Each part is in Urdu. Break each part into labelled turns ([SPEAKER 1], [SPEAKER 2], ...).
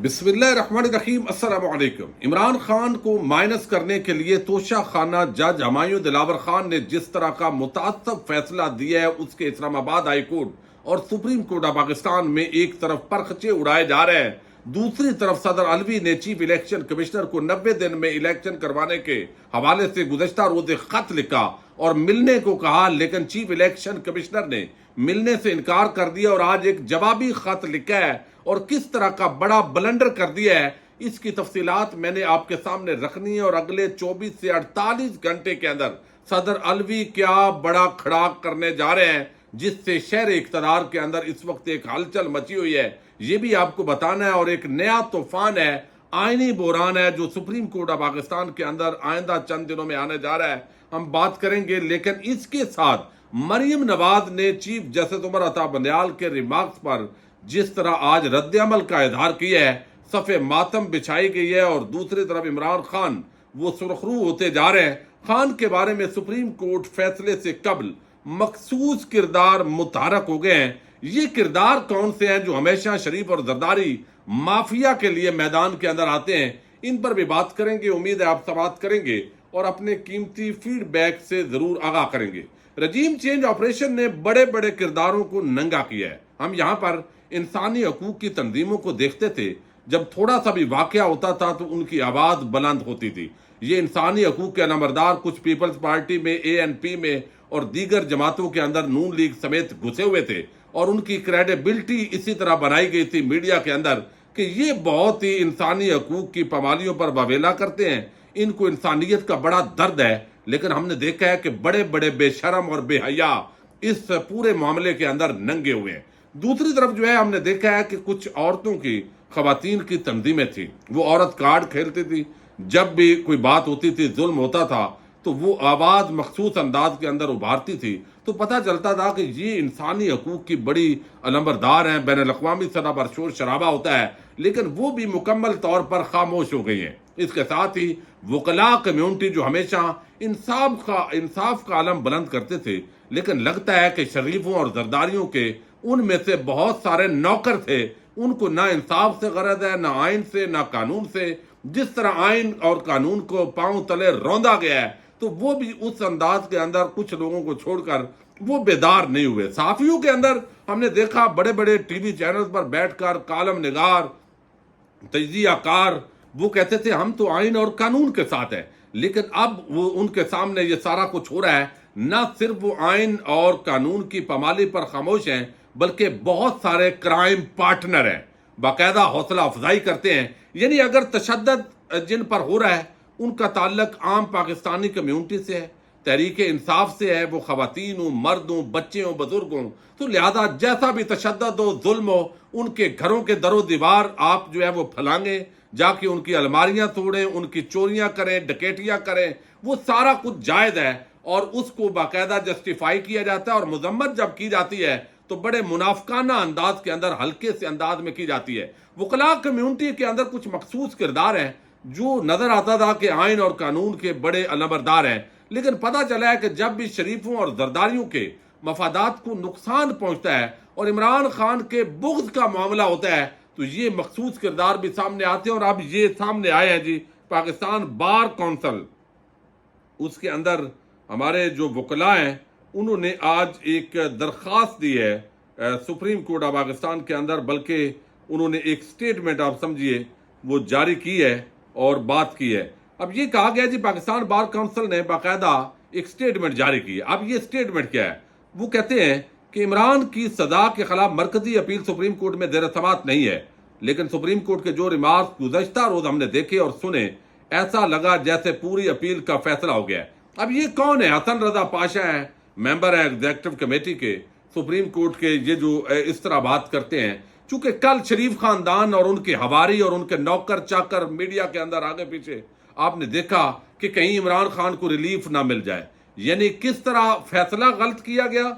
[SPEAKER 1] بسم اللہ الرحمن الرحیم۔ السلام علیکم۔ عمران خان کو مائنس کرنے کے لیے توشہ خانہ جج ہمایوں دلاور خان نے جس طرح کا متعصب فیصلہ دیا ہے، اس کے اسلام آباد ہائی کورٹ اور سپریم کورٹ آف پاکستان میں ایک طرف پرخچے اڑائے جا رہے ہیں، دوسری طرف صدر علوی نے چیف الیکشن کمشنر کو 90 دن میں الیکشن کروانے کے حوالے سے گزشتہ روز خط لکھا اور ملنے کو کہا، لیکن چیف الیکشن کمشنر نے ملنے سے انکار کر دیا اور آج ایک جوابی خط لکھا ہے اور کس طرح کا بڑا بلنڈر کر دیا ہے، اس کی تفصیلات میں نے آپ کے سامنے رکھنی ہے۔ اور اگلے 24 سے 48 گھنٹے کے اندر صدر علوی کیا بڑا کھڑاک کرنے جا رہے ہیں، جس سے شہر اقتدار کے اندر اس وقت ایک ہلچل مچی ہوئی ہے، یہ بھی آپ کو بتانا ہے۔ اور ایک نیا طوفان ہے، آئینی بحران ہے، جو سپریم کورٹ آف پاکستان کے اندر آئندہ چند دنوں میں آنے جا رہا ہے، ہم بات کریں گے۔ لیکن اس کے ساتھ مریم نواز نے چیف جسٹس عمر عطا بندیال کے ریمارکس پر جس طرح آج رد عمل کا اظہار کیا ہے، صف ماتم بچھائی گئی ہے، اور دوسری طرف عمران خان وہ سرخرو ہوتے جا رہے ہیں۔ خان کے بارے میں سپریم کورٹ فیصلے سے قبل مخصوص کردار متحرک ہو گئے ہیں۔ یہ کردار کون سے ہیں جو ہمیشہ شریف اور زرداری مافیا کے لیے میدان کے اندر آتے ہیں، ان پر بھی بات کریں گے۔ امید ہے آپ سماعت کریں گے اور اپنے قیمتی فیڈ بیک سے ضرور آگاہ کریں گے۔ رجیم چینج آپریشن نے بڑے بڑے کرداروں کو ننگا کیا ہے۔ ہم یہاں پر انسانی حقوق کی تنظیموں کو دیکھتے تھے، جب تھوڑا سا بھی واقعہ ہوتا تھا تو ان کی آواز بلند ہوتی تھی۔ یہ انسانی حقوق کے علمبردار کچھ پیپلز پارٹی میں، ANP میں اور دیگر جماعتوں کے اندر نون لیگ سمیت گھسے ہوئے تھے، اور ان کی کریڈیبلٹی اسی طرح بنائی گئی تھی میڈیا کے اندر کہ یہ بہت ہی انسانی حقوق کی پامالیوں پر واویلا کرتے ہیں، ان کو انسانیت کا بڑا درد ہے۔ لیکن ہم نے دیکھا ہے کہ بڑے بڑے بے شرم اور بے حیا اس پورے معاملے کے اندر ننگے ہوئے ہیں۔ دوسری طرف جو ہے ہم نے دیکھا ہے کہ کچھ عورتوں کی، خواتین کی تنظیمیں تھیں، وہ عورت کارڈ کھیلتی تھی، جب بھی کوئی بات ہوتی تھی، ظلم ہوتا تھا تو وہ آواز مخصوص انداز کے اندر ابھارتی تھی، تو پتہ چلتا تھا کہ یہ انسانی حقوق کی بڑی علمبردار ہیں، بین الاقوامی سطح پر شور شرابہ ہوتا ہے، لیکن وہ بھی مکمل طور پر خاموش ہو گئی ہیں۔ اس کے ساتھ ہی وکلاء کمیونٹی جو ہمیشہ انصاف کا علم بلند کرتے تھے، لیکن لگتا ہے کہ شریفوں اور زرداریوں کے ان میں سے بہت سارے نوکر تھے، ان کو نہ انصاف سے غرض ہے، نہ آئین سے، نہ قانون سے۔ جس طرح آئین اور قانون کو پاؤں تلے روندا گیا ہے، تو وہ بھی اس انداز کے اندر کچھ لوگوں کو چھوڑ کر وہ بیدار نہیں ہوئے۔ صحافیوں کے اندر ہم نے دیکھا بڑے بڑے ٹی وی چینلز پر بیٹھ کر کالم نگار، تجزیہ کار، وہ کہتے تھے ہم تو آئین اور قانون کے ساتھ ہیں، لیکن اب وہ ان کے سامنے یہ سارا کچھ ہو رہا ہے، نہ صرف وہ آئین اور قانون کی پامالی پر خاموش ہیں، بلکہ بہت سارے کرائم پارٹنر ہیں، باقاعدہ حوصلہ افزائی کرتے ہیں۔ یعنی اگر تشدد جن پر ہو رہا ہے ان کا تعلق عام پاکستانی کمیونٹی سے ہے، تحریک انصاف سے ہے، وہ خواتین ہوں، مرد ہوں، بچے ہوں، بزرگ ہوں، تو لہذا جیسا بھی تشدد ہو، ظلم ہو، ان کے گھروں کے در و دیوار آپ جو ہے وہ پھلانگیں، جا کے ان کی الماریاں توڑیں، ان کی چوریاں کریں، ڈکیٹیاں کریں، وہ سارا کچھ جائز ہے اور اس کو باقاعدہ جسٹیفائی کیا جاتا ہے، اور مذمت جب کی جاتی ہے تو بڑے منافقانہ انداز کے اندر، ہلکے سے انداز میں کی جاتی ہے۔ وکلاء کمیونٹی کے اندر کچھ مخصوص کردار ہیں جو نظر آتا تھا کہ آئین اور قانون کے بڑے علمبردار ہیں، لیکن پتہ چلا ہے کہ جب بھی شریفوں اور زرداریوں کے مفادات کو نقصان پہنچتا ہے اور عمران خان کے بغض کا معاملہ ہوتا ہے تو یہ مخصوص کردار بھی سامنے آتے ہیں۔ اور اب یہ سامنے آئے ہیں جی، پاکستان بار کونسل، اس کے اندر ہمارے جو وکلاء ہیں انہوں نے آج ایک درخواست دی ہے سپریم کورٹ آف پاکستان کے اندر، بلکہ انہوں نے ایک سٹیٹمنٹ آپ سمجھیے وہ جاری کی ہے اور بات کی ہے۔ اب یہ کہا گیا جی پاکستان بار کونسل نے باقاعدہ ایک سٹیٹمنٹ جاری کی ہے۔ اب یہ سٹیٹمنٹ کیا ہے؟ وہ کہتے ہیں کہ عمران کی سزا کے خلاف مرکزی اپیل سپریم کورٹ میں زیر سماعت نہیں ہے، لیکن سپریم کورٹ کے جو ریمارکس گزشتہ روز ہم نے دیکھے اور سنے، ایسا لگا جیسے پوری اپیل کا فیصلہ ہو گیا ہے۔ اب یہ کون ہے؟ حسن رضا پاشا ہیں، ممبر ہیں ایگزیکٹو کمیٹی کے سپریم کورٹ کے، یہ جو اس طرح بات کرتے ہیں چونکہ کل شریف خاندان اور ان کے ہواری اور ان کے نوکر چاکر میڈیا کے اندر آگے پیچھے آپ نے دیکھا کہ کہیں عمران خان کو ریلیف نہ مل جائے۔ یعنی کس طرح فیصلہ غلط کیا گیا،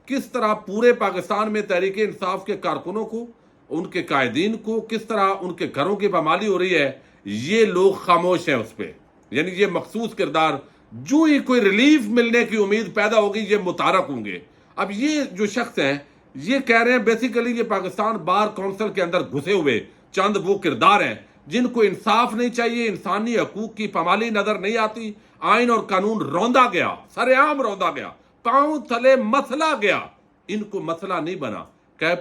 [SPEAKER 1] کس طرح پورے پاکستان میں تحریک انصاف کے کارکنوں کو، ان کے قائدین کو، کس طرح ان کے گھروں کی پامالی ہو رہی ہے، یہ لوگ خاموش ہیں اس پہ۔ یعنی یہ مخصوص کردار جو ہی کوئی ریلیف ملنے کی امید پیدا ہوگی یہ متحرک ہوں گے۔ اب یہ جو شخص ہیں یہ کہہ رہے ہیں بیسیکلی یہ پاکستان بار کونسل کے اندر گھسے ہوئے چند وہ کردار ہیں جن کو انصاف نہیں چاہیے، انسانی حقوق کی پامالی نظر نہیں آتی، آئین اور قانون روندا گیا، سر عام روندا گیا، پاؤں تلے مسئلہ گیا، ان کو مسئلہ نہیں بنا۔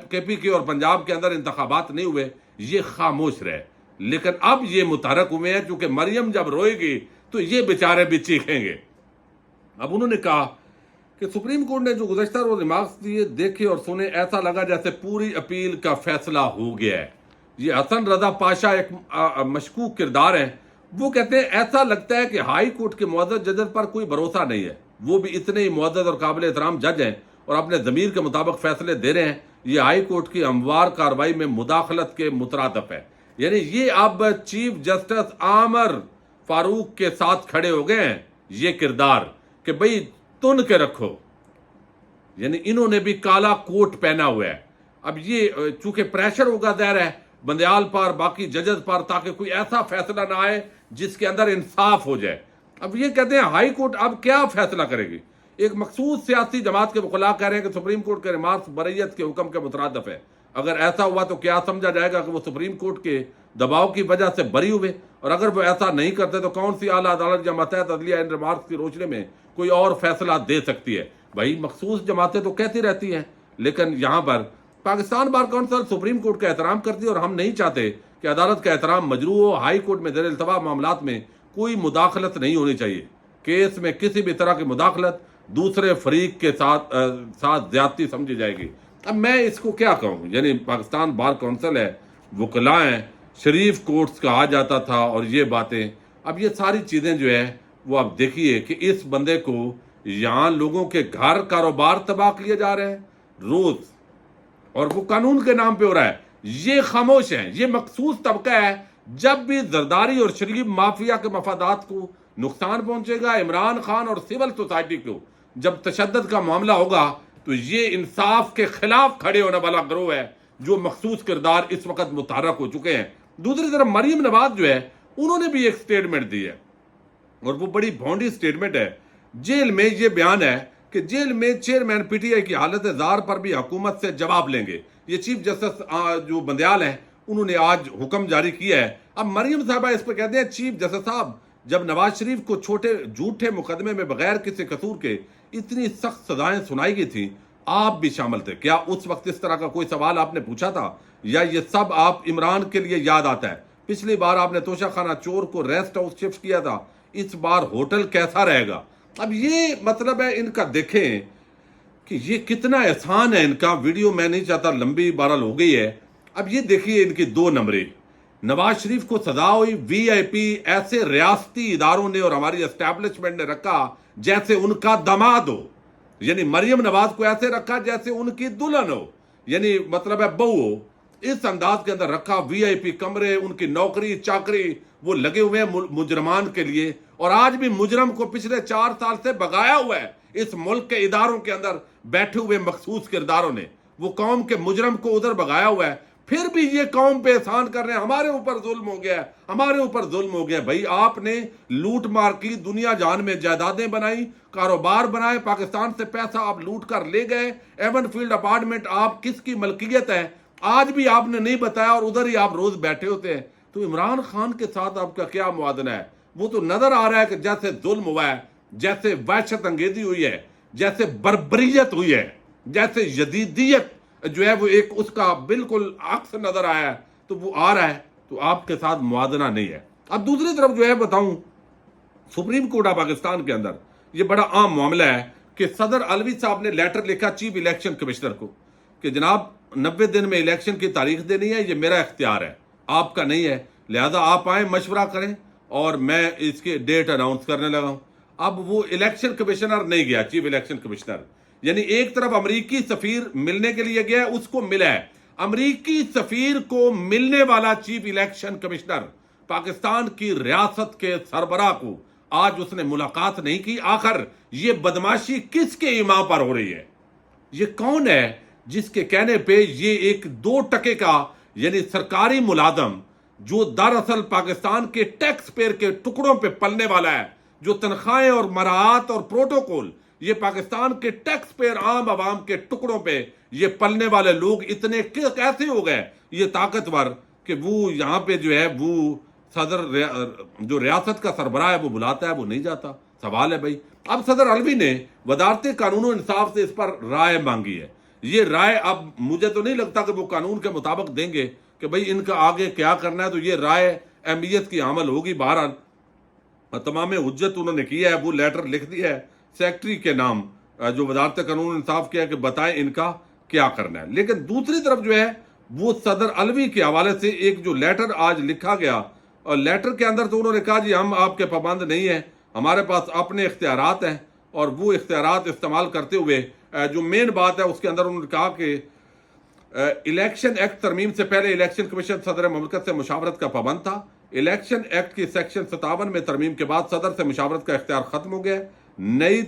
[SPEAKER 1] کے پی کے اور پنجاب کے اندر انتخابات نہیں ہوئے، یہ خاموش رہے، لیکن اب یہ متحرک ہوئے ہیں، چونکہ مریم جب روئے گی تو یہ بیچارے بھی چیخیں گے۔ اب انہوں نے کہا کہ سپریم کورٹ نے جو گزشتہ روز ریمارکس دیے دیکھے اور سنے، ایسا لگا جیسے پوری اپیل کا فیصلہ ہو گیا ہے۔ یہ حسن رضا پاشا ایک مشکوک کردار ہیں، وہ کہتے ہیں ایسا لگتا ہے کہ ہائی کورٹ کے معزز ججز پر کوئی بھروسہ نہیں ہے، وہ بھی اتنے ہی معزز اور قابل احترام جج ہیں اور اپنے ضمیر کے مطابق فیصلے دے رہے ہیں۔ یہ ہائی کورٹ کی ہموار کارروائی میں مداخلت کے مترادف ہے۔ یعنی یہ اب چیف جسٹس عامر فاروق کے ساتھ کھڑے ہو گئے ہیں یہ کردار کہ بھئی تن کے رکھو، یعنی انہوں نے بھی کالا کوٹ پہنا ہوا ہے۔ اب یہ چونکہ پریشر ہوگا ظاہر ہے بندیال پر، باقی ججز پر، تاکہ کوئی ایسا فیصلہ نہ آئے جس کے اندر انصاف ہو جائے۔ اب یہ کہتے ہیں ہائی کورٹ اب کیا فیصلہ کرے گی؟ ایک مخصوص سیاسی جماعت کے وکلاء کہہ رہے ہیں کہ سپریم کورٹ کے ریمارکس بریت کے حکم کے مترادف ہے۔ اگر ایسا ہوا تو کیا سمجھا جائے گا کہ وہ سپریم کورٹ کے دباؤ کی وجہ سے بری ہوئے؟ اور اگر وہ ایسا نہیں کرتے تو کون سی اعلیٰ عدالت یا ماتحت عدلیہ ان ریمارکس کی روشنی میں کوئی اور فیصلہ دے سکتی ہے؟ بھائی مخصوص جماعتیں تو کہتی رہتی ہیں، لیکن یہاں پر Pakistan bar council supreme court کا احترام کرتی ہے اور ہم نہیں چاہتے کہ عدالت کا احترام مجروح ہو۔ ہائی کورٹ میں زیر التوا معاملات میں کوئی مداخلت نہیں ہونی چاہیے۔ کیس میں کسی بھی طرح کی مداخلت دوسرے فریق کے ساتھ زیادتی سمجھی جائے گی۔ اب میں اس کو کیا کہوں، یعنی پاکستان بار کونسل ہے، وکلاء ہیں، شریف کورٹس کہا جاتا تھا، اور یہ باتیں اب یہ ساری چیزیں جو ہے وہ اب دیکھیے کہ اس بندے کو یہاں لوگوں کے گھر کاروبار تباہ کیے جا رہے ہیں روز، اور وہ قانون کے نام پہ ہو رہا ہے۔ یہ خاموش ہیں، یہ مخصوص طبقہ ہے۔ جب بھی زرداری اور شریف مافیا کے مفادات کو نقصان پہنچے گا، عمران خان اور سول سوسائٹی کو جب تشدد کا معاملہ ہوگا، تو یہ انصاف کے خلاف کھڑے ہونے والا گروہ ہے جو مخصوص کردار اس وقت متحرک ہو چکے ہیں۔ دوسری طرف مریم نواز جو ہے انہوں نے بھی ایک سٹیٹمنٹ دی ہے، اور وہ بڑی بھونڈی سٹیٹمنٹ ہے۔ جیل میں یہ بیان ہے کہ جیل میں چیئرمین پی ٹی آئی کی حالت زار پر بھی حکومت سے جواب لیں گے۔ یہ چیف جسٹس جو بندیال ہیں انہوں نے آج حکم جاری کیا ہے۔ اب مریم صاحبہ اس پہ کہتے ہیں چیف جسٹس صاحب، جب نواز شریف کو چھوٹے جھوٹے مقدمے میں بغیر کسی قصور کے اتنی سخت سزائیں سنائی گئی تھیں، آپ بھی شامل تھے، کیا اس وقت اس طرح کا کوئی سوال آپ نے پوچھا تھا، یا یہ سب آپ عمران کے لیے یاد آتا ہے؟ پچھلی بار آپ نے توشہ خانہ چور کو ریسٹ ہاؤس شفٹ کیا تھا، اس بار ہوٹل کیسا رہے گا؟ اب یہ مطلب ہے ان کا، دیکھیں کہ یہ کتنا احسان ہے ان کا۔ ویڈیو میں نہیں چاہتا لمبی بہرحال ہو گئی ہے۔ اب یہ دیکھیے ان کی دو نمبری، نواز شریف کو سزا ہوئی، وی آئی پی ایسے ریاستی اداروں نے اور ہماری اسٹیبلشمنٹ نے رکھا جیسے ان کا داماد ہو، یعنی مریم نواز کو ایسے رکھا جیسے ان کی دلہن ہو، یعنی مطلب ہے بہو ہو، اس انداز کے اندر رکھا۔ وی آئی پی کمرے، ان کی نوکری چاکری وہ لگے ہوئے ہیں مجرمان کے لیے، اور آج بھی مجرم کو پچھلے 4 سال سے بغایا ہوا ہے اس ملک کے اداروں کے اندر بیٹھے ہوئے مخصوص کرداروں نے۔ وہ قوم کے مجرم کو ادھر بغایا ہوا ہے، پھر بھی یہ قوم پہ احسان کر رہے ہیں ہمارے اوپر ظلم ہو گیا ہے، ہمارے اوپر ظلم ہو گیا ہے۔ بھائی آپ نے لوٹ مار کی، دنیا جان میں جائیدادیں بنائی، کاروبار بنائے، پاکستان سے پیسہ آپ لوٹ کر لے گئے۔ ایون فیلڈ اپارٹمنٹ آپ کس کی ملکیت ہے آج بھی آپ نے نہیں بتایا، اور ادھر ہی آپ روز بیٹھے ہوتے ہیں۔ تو عمران خان کے ساتھ آپ کا کیا موازنہ ہے؟ وہ تو نظر آ رہا ہے کہ جیسے ظلم ہوا ہے، جیسے وحشت انگیزی ہوئی ہے، جیسے بربریت ہوئی ہے، جیسے یزیدیت جو ہے وہ ایک اس کا بالکل عکس نظر آیا ہے، تو وہ آ رہا ہے، تو آپ کے ساتھ موازنہ نہیں ہے۔ اب دوسری طرف جو ہے بتاؤں، سپریم کورٹ آف پاکستان کے اندر یہ بڑا عام معاملہ ہے کہ صدر علوی صاحب نے لیٹر لکھا چیف الیکشن کمشنر کو کہ جناب 90 دن میں الیکشن کی تاریخ دینی ہے، یہ میرا اختیار ہے، آپ کا نہیں ہے، لہذا آپ آئیں مشورہ کریں، اور میں اس کی ڈیٹ اناؤنس کرنے لگا ہوں۔ اب وہ الیکشن کمشنر نہیں گیا، چیف الیکشن کمشنر، یعنی ایک طرف امریکی سفیر ملنے کے لیے گیا، اس کو ملا ہے۔ امریکی سفیر کو ملنے والا چیف الیکشن کمشنر پاکستان کی ریاست کے سربراہ کو آج اس نے ملاقات نہیں کی۔ آخر یہ بدماشی کس کے ایما پر ہو رہی ہے؟ یہ کون ہے جس کے کہنے پہ یہ ایک 2 ٹکے کا یعنی سرکاری ملازم جو دراصل پاکستان کے ٹیکس پیئر کے ٹکڑوں پہ پلنے والا ہے، جو تنخواہیں اور مراعات اور پروٹوکول یہ پاکستان کے ٹیکس پیئر عام عوام کے ٹکڑوں پہ یہ پلنے والے لوگ اتنے کیسے ہو گئے یہ طاقتور کہ وہ یہاں پہ جو ہے وہ صدر جو ریاست کا سربراہ ہے وہ بلاتا ہے، وہ نہیں جاتا. سوال ہے بھائی، اب صدر علوی نے وزارت قانون و انصاف سے اس پر رائے مانگی ہے. یہ رائے اب مجھے تو نہیں لگتا کہ وہ قانون کے مطابق دیں گے کہ بھئی ان کا آگے کیا کرنا ہے، تو یہ رائے اہمیت کی عمل ہوگی. بہرحال تمام حجت انہوں نے کیا ہے، وہ لیٹر لکھ دیا ہے سیکٹری کے نام جو وزارت قانون و انصاف کیا کہ بتائیں ان کا کیا کرنا ہے. لیکن دوسری طرف جو ہے وہ صدر علوی کے حوالے سے ایک جو لیٹر آج لکھا گیا، اور لیٹر کے اندر تو انہوں نے کہا جی ہم آپ کے پابند نہیں ہیں، ہمارے پاس اپنے اختیارات ہیں، اور وہ اختیارات استعمال کرتے ہوئے جو مین بات ہے اس کے اندر انہوں نے کہا کہ الیکشن ایکٹ ترمیم سے پہلے الیکشن کمیشن صدر مملکت سے مشاورت کا پابند تھا. الیکشن ایکٹ کی سیکشن 57 میں ترمیم کے بعد صدر سے مشاورت کا اختیار ختم ہو گیا. نئی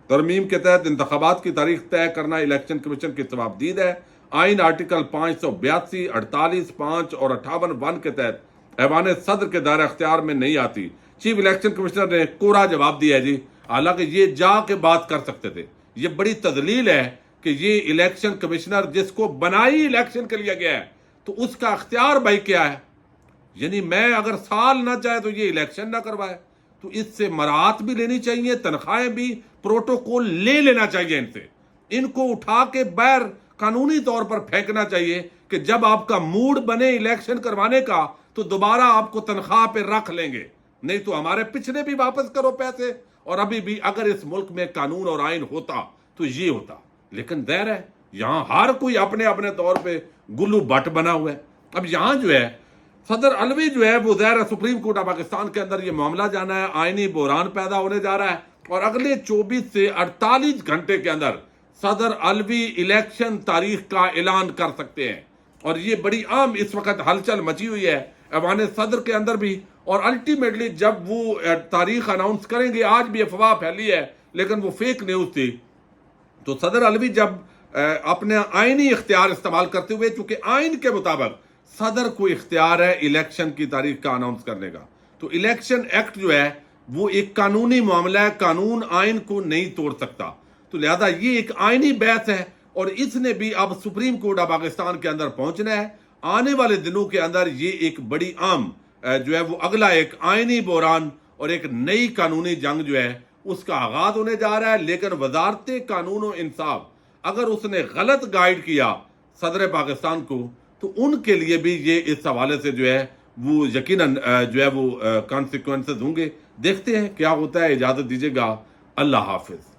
[SPEAKER 1] ترمیم کے تحت انتخابات کی تاریخ طے کرنا الیکشن کمیشن کی ثوابدید ہے. آئین آرٹیکل 582، 48، 5 اور 58(1) کے تحت ایوان صدر کے دائرہ اختیار میں نہیں آتی. چیف الیکشن کمشنر نے کوڑا جواب دیا ہے جی، حالانکہ یہ جا کے بات کر سکتے تھے. یہ بڑی تذلیل ہے کہ یہ الیکشن کمشنر جس کو بنائی الیکشن کے لیے گیا ہے تو اس کا اختیار بھائی کیا ہے. یعنی میں اگر سال نہ چاہے تو یہ الیکشن نہ کروائے، تو اس سے مراعات بھی لینی چاہیے، تنخواہیں بھی، پروٹوکول لے لینا چاہیے ان سے. ان کو اٹھا کے باہر قانونی طور پر پھینکنا چاہیے کہ جب آپ کا موڈ بنے الیکشن کروانے کا تو دوبارہ آپ کو تنخواہ پہ رکھ لیں گے، نہیں تو ہمارے پچھلے بھی واپس کرو پیسے. اور ابھی بھی اگر اس ملک میں قانون اور آئین ہوتا تو یہ ہوتا. لیکن ظاہر ہے یہاں ہر کوئی اپنے اپنے طور پہ گلو بٹ بنا ہوا ہے. اب یہاں جو ہے صدر علوی جو ہے وہ ظاہر ہے سپریم کورٹ آف پاکستان کے اندر یہ معاملہ جانا ہے، آئینی بحران پیدا ہونے جا رہا ہے، اور اگلے 24 سے 48 گھنٹے کے اندر صدر علوی الیکشن تاریخ کا اعلان کر سکتے ہیں. اور یہ بڑی عام اس وقت ہلچل مچی ہوئی ہے ایوان صدر کے اندر بھی. اور الٹیمیٹلی جب وہ تاریخ اناؤنس کریں گے، آج بھی افواہ پھیلی ہے لیکن وہ فیک نیوز تھی، تو صدر علوی جب اپنے آئینی اختیار استعمال کرتے ہوئے، چونکہ آئین کے مطابق صدر کو اختیار ہے الیکشن کی تاریخ کا اناؤنس کرنے کا، تو الیکشن ایکٹ جو ہے وہ ایک قانونی معاملہ ہے، قانون آئین کو نہیں توڑ سکتا. تو لہذا یہ ایک آئینی بحث ہے، اور اس نے بھی اب سپریم کورٹ آف پاکستان کے اندر پہنچنا ہے. آنے والے دنوں کے اندر یہ ایک بڑی عام جو ہے وہ اگلا ایک آئینی بحران اور ایک نئی قانونی جنگ جو ہے اس کا آغاز ہونے جا رہا ہے. لیکن وزارت قانون و انصاف اگر اس نے غلط گائیڈ کیا صدر پاکستان کو تو ان کے لیے بھی یہ اس حوالے سے جو ہے وہ یقیناً جو ہے وہ کانسیکوینسز ہوں گے. دیکھتے ہیں کیا ہوتا ہے. اجازت دیجیے گا، اللہ حافظ.